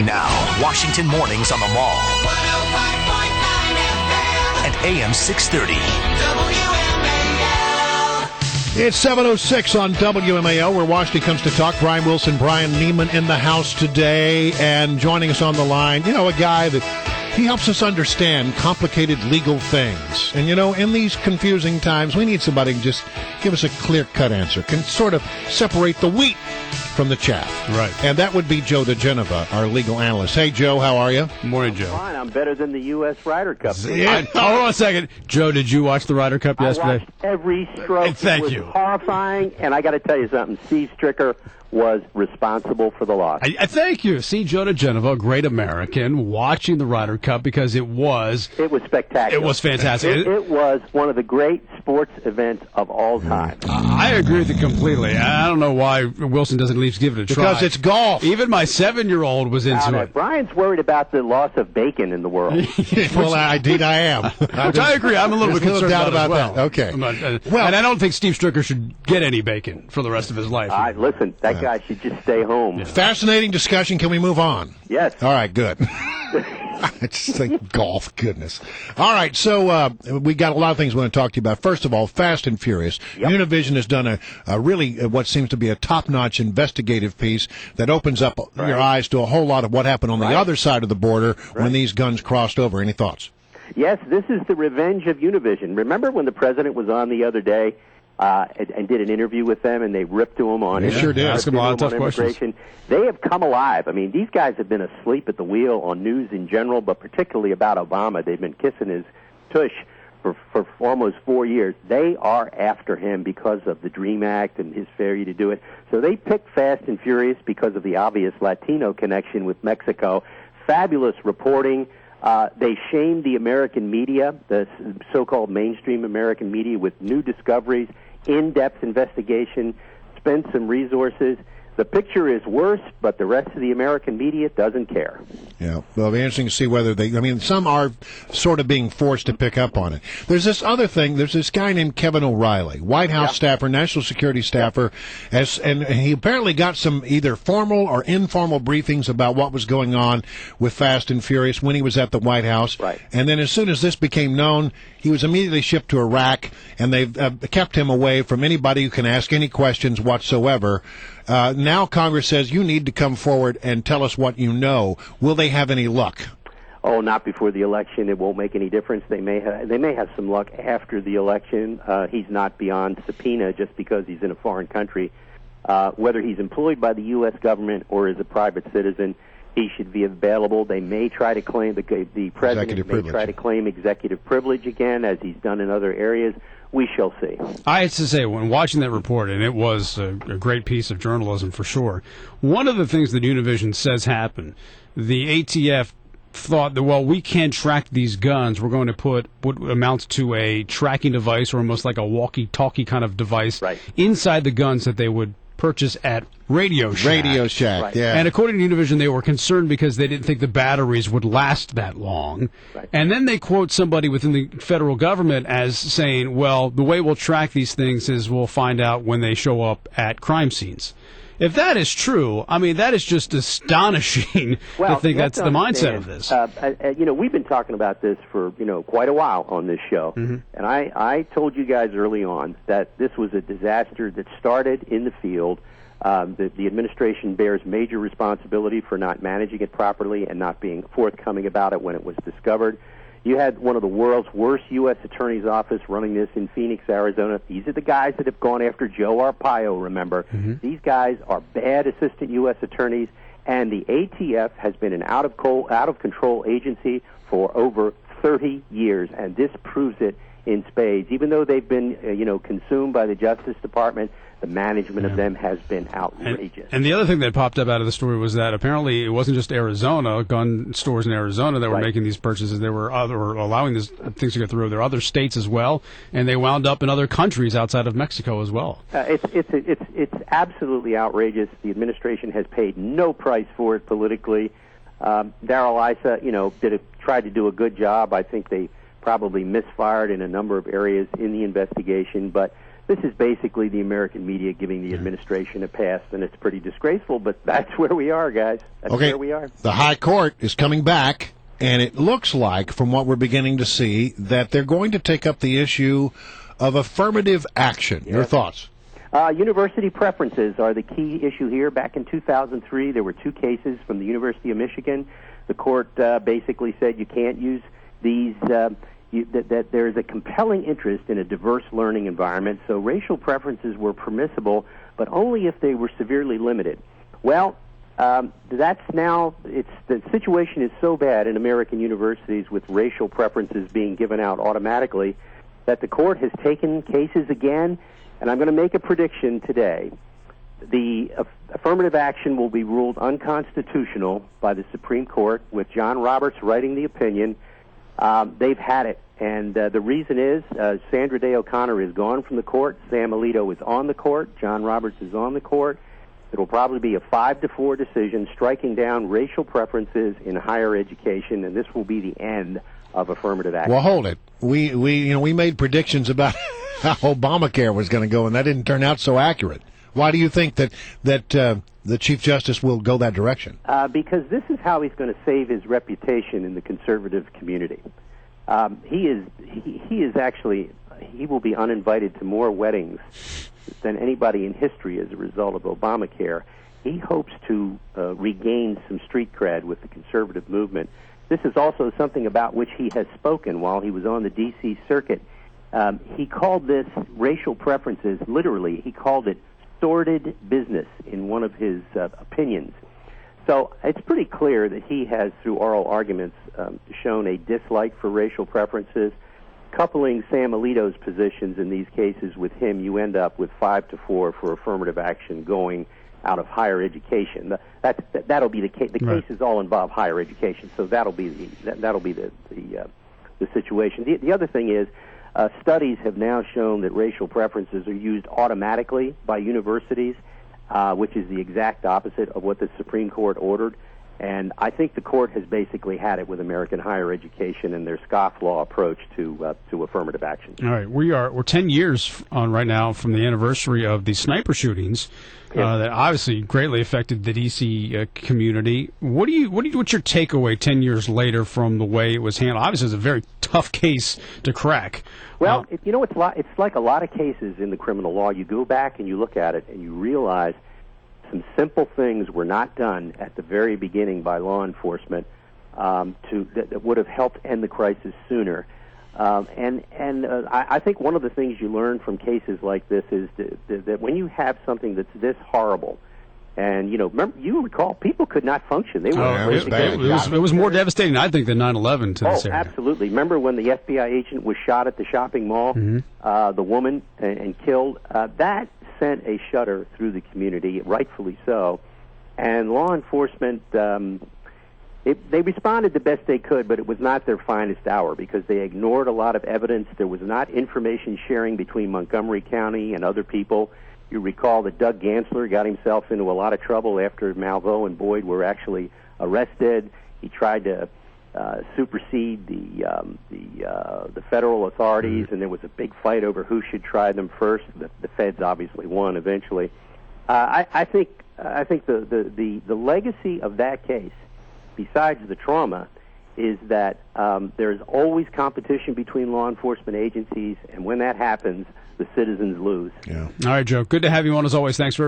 Now, Washington Mornings on the Mall. 105.9 FM. And AM 630. WMAL. It's 7:06 on WMAL, where Washington comes to talk. Brian Wilson, Brian Neiman in the house today. And joining us on the line, a guy that he helps us understand complicated legal things. And, in these confusing times, we need somebody who can just give us a clear-cut answer, can sort of separate the wheat from the chaff. Right. And that would be Joe DeGenova, our legal analyst. Hey, Joe, how are you? Morning, Joe. Fine. I'm better than the U.S. Ryder Cup. Yeah. Hold on a second. Joe, did you watch the Ryder Cup yesterday? I watched every stroke. Thank it was you. Horrifying, and I got to tell you something. Steve Stricker was responsible for the loss. I thank you. See, Joe DeGenova, a great American, watching the Ryder Cup because it was spectacular. It was fantastic. It was one of the great sports events of all time. I agree with you completely. I don't know why Wilson doesn't at least give it a try. Because it's golf. Even my 7-year-old was into it. Brian's worried about the loss of bacon in the world. Well, indeed I am. Which I agree. I'm a little bit concerned about that. well. Okay. And I don't think Steve Stricker should get any bacon for the rest of his life. Listen, that guy should just stay home. Fascinating discussion. Can we move on? Yes. All right, good. I just think golf, goodness. All right, so we got a lot of things we want to talk to you about. First of all, Fast and Furious. Yep. Univision has done a really what seems to be a top-notch investigative piece that opens up your eyes to a whole lot of what happened on the other side of the border when these guns crossed over. Any thoughts? Yes, this is the revenge of Univision. Remember when the president was on the other day and did an interview with them, and they ripped to him on it. Sure did. Ask him a lot of tough questions. They have come alive. I mean, these guys have been asleep at the wheel on news in general, but particularly about Obama. They've been kissing his tush for almost 4 years. They are after him because of the DREAM Act and his failure to do it. So they picked Fast and Furious because of the obvious Latino connection with Mexico. Fabulous reporting. They shamed the American media, the so-called mainstream American media, with new discoveries, in-depth investigation, spent some resources. The picture is worse, but the rest of the American media doesn't care. Yeah, well, it'll be interesting to see whether some are sort of being forced to pick up on it. There's this other thing. There's this guy named Kevin O'Reilly, White House staffer, national security staffer, and he apparently got some either formal or informal briefings about what was going on with Fast and Furious when he was at the White House. Right. And then as soon as this became known, he was immediately shipped to Iraq, and they've kept him away from anybody who can ask any questions whatsoever. Now Congress says you need to come forward and tell us what you know. Will they have any luck? Oh, not before the election. It won't make any difference. They may have some luck after the election. He's not beyond subpoena just because he's in a foreign country. Whether he's employed by the U.S. government or is a private citizen, he should be available. They may try to claim the president may try to claim executive privilege again, as he's done in other areas. We shall see. I have to say, when watching that report, and it was a great piece of journalism for sure, one of the things that Univision says happened, the ATF thought that, well, we can't track these guns. We're going to put what amounts to a tracking device or almost like a walkie-talkie kind of device inside the guns that they would purchase at Radio Shack. Radio Shack, Right. yeah. And according to Univision, they were concerned because they didn't think the batteries would last that long. Right. And then they quote somebody within the federal government as saying, well, the way we'll track these things is we'll find out when they show up at crime scenes. If that is true, I mean, that is just astonishing to think that's the mindset of this. We've been talking about this for, quite a while on this show. Mm-hmm. And I told you guys early on that this was a disaster that started in the field. The administration bears major responsibility for not managing it properly and not being forthcoming about it when it was discovered. You had one of the world's worst U.S. Attorney's Office running this in Phoenix, Arizona. These are the guys that have gone after Joe Arpaio, remember. Mm-hmm. These guys are bad assistant U.S. attorneys, and the ATF has been an out-of-control agency for over 30 years, and this proves it in spades. Even though they've been, consumed by the Justice Department, the management of them has been outrageous. And the other thing that popped up out of the story was that apparently it wasn't just Arizona, gun stores in Arizona that were making these purchases. They were allowing these things to go through. There are other states as well, and they wound up in other countries outside of Mexico as well. It's absolutely outrageous. The administration has paid no price for it politically. Darrell Issa, tried to do a good job. I think they probably misfired in a number of areas in the investigation, but This is basically the American media giving the administration a pass, and it's pretty disgraceful, but that's where we are, guys. That's where we are. The High Court is coming back, and it looks like, from what we're beginning to see, that they're going to take up the issue of affirmative action. Your thoughts? University preferences are the key issue here. Back in 2003, there were 2 cases from the University of Michigan. The court basically said you can't use these, that there is a compelling interest in a diverse learning environment, so racial preferences were permissible, but only if they were severely limited. Well, that's now, the situation is so bad in American universities with racial preferences being given out automatically that the court has taken cases again, and I'm going to make a prediction today. The affirmative action will be ruled unconstitutional by the Supreme Court, with John Roberts writing the opinion. They've had it, and the reason is Sandra Day O'Connor is gone from the court. Sam Alito is on the court. John Roberts is on the court. It will probably be a 5-4 decision striking down racial preferences in higher education, and this will be the end of affirmative action. Well, hold it. We made predictions about how Obamacare was going to go, and that didn't turn out so accurate. Why do you think that the Chief Justice will go that direction? Because this is how he's going to save his reputation in the conservative community. He will be uninvited to more weddings than anybody in history as a result of Obamacare. He hopes to regain some street cred with the conservative movement. This is also something about which he has spoken while he was on the D.C. circuit. He called this racial preferences, literally, he called it sordid business in one of his opinions. So it's pretty clear that he has, through oral arguments, shown a dislike for racial preferences. Coupling Sam Alito's positions in these cases with him, you end up with 5-4 for affirmative action going out of higher education. That'll be the case. The cases all involve higher education, so that'll be the situation. The other thing is, studies have now shown that racial preferences are used automatically by universities, which is the exact opposite of what the Supreme Court ordered. And I think the court has basically had it with American higher education and their scofflaw approach to affirmative action. All right, we're 10 years on right now from the anniversary of the sniper shootings that obviously greatly affected the D.C. Community. What's your takeaway 10 years later from the way it was handled? Obviously, it's a very tough case to crack. Well, it's like a lot of cases in the criminal law. You go back and you look at it and you realize some simple things were not done at the very beginning by law enforcement that would have helped end the crisis sooner. I think one of the things you learn from cases like this is that when you have something that's this horrible, and remember, you recall people could not function. They were it was more devastating, I think, than 9/11 to this area. Absolutely. Remember when the FBI agent was shot at the shopping mall, the woman, and killed? That sent a shudder through the community, rightfully so. And law enforcement, they responded the best they could, but it was not their finest hour because they ignored a lot of evidence. There was not information sharing between Montgomery County and other people. You recall that Doug Gansler got himself into a lot of trouble after Malveaux and Boyd were actually arrested. He tried to supersede the federal authorities, and there was a big fight over who should try them first. The feds obviously won eventually. I think the legacy of that case, besides the trauma, is that there's always competition between law enforcement agencies, and when that happens, the citizens lose. Yeah. All right, Joe. Good to have you on as always. Thanks for